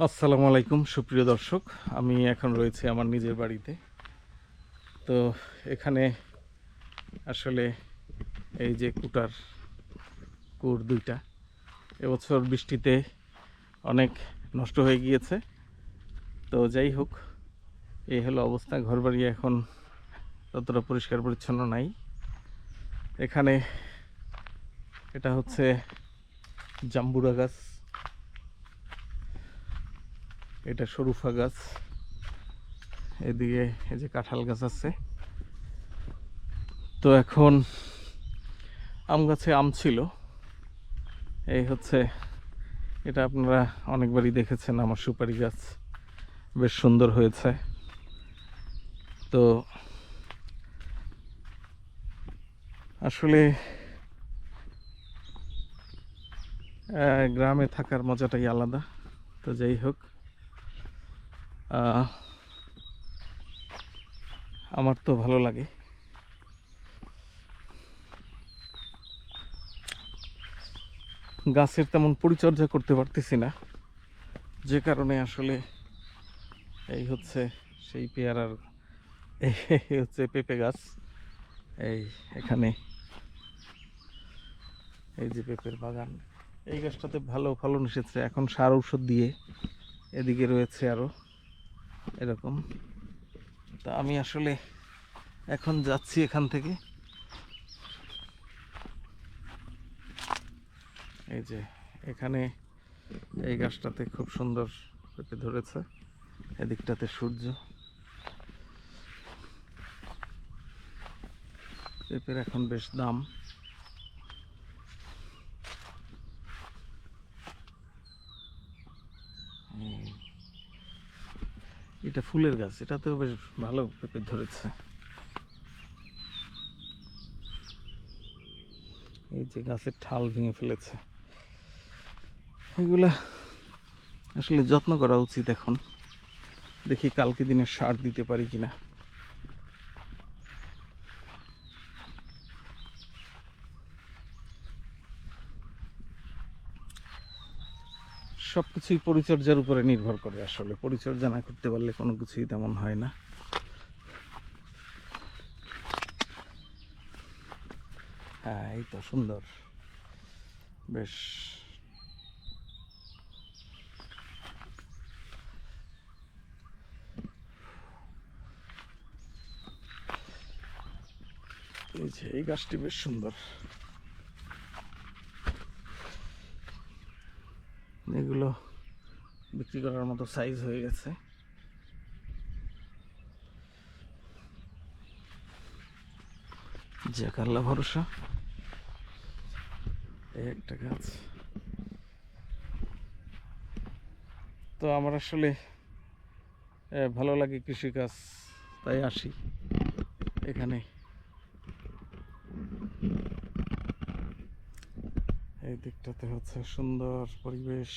আসসালামু আলাইকুম সুপ্রিয় দর্শক। আমি এখন রয়েছি আমার নিজের বাড়িতে। তো এখানে আসলে এই যে কুর দুইটা এবছর বৃষ্টিতে অনেক নষ্ট হয়ে গিয়েছে। তো যাই হোক, এই হলো অবস্থা। ঘরবাড়ি এখন ততটা পরিষ্কার পরিচ্ছন্ন নাই। এখানে এটা হচ্ছে জাম্বুরা গাছ, এটা শরুফা গাছ, এদিকে এই যে কাঁঠাল গাছ আছে। তো এখন আম গাছে আম ছিল, এই হচ্ছে। এটা আপনারা অনেকবারই দেখেছেন। আমার সুপারি গাছ বেশ সুন্দর হয়েছে। তো আসলে গ্রামে থাকার মজাটাই আলাদা। তো যাই হোক, আমার তো ভালো লাগে। গাছের তেমন পরিচর্যা করতে পারতেছি না, যে কারণে আসলে এই হচ্ছে সেই পেয়ারার, এই হচ্ছে পেঁপে গাছ। এই এখানে এই যে পেঁপের বাগান, এই গাছটাতে ভালো ফলন এসেছে। এখন সার ঔষধ দিয়ে এদিকে রয়েছে আরও এরকম। তা আমি আসলে এখন যাচ্ছি এখান থেকে। এই যে এখানে এই গাছটাতে খুব সুন্দর পেঁপে ধরেছে, এদিকটাতে সূর্য। পেঁপের এখন বেশ দাম। এটা ফুলের গাছ, এটাতেও বেশ ভালো পেঁপে ধরেছে। এই যে গাছের ঠাল ভেঙে ফেলেছে। এগুলা আসলে যত্ন করা উচিত। এখন দেখি কালকে দিনে সার দিতে পারি কিনা। সব কিছুই পরিচর্যার উপরে নির্ভর করে। আসলে পরিচর্যা না করতে পারলে কোনো কিছুই তেমন হয় না। হ্যাঁ, এই তো সুন্দর বেশ। এই যে এই গাছটি বেশ সুন্দর। এগুলো বিক্রি করার মতো সাইজ হয়ে গেছে। যাক আল্লাহ ভরসা। এই একটা গাছ। তো আমার আসলে ভালো লাগে কৃষিকাজ, তাই আসি এখানে। এই দিকটাতে হচ্ছে সুন্দর পরিবেশ।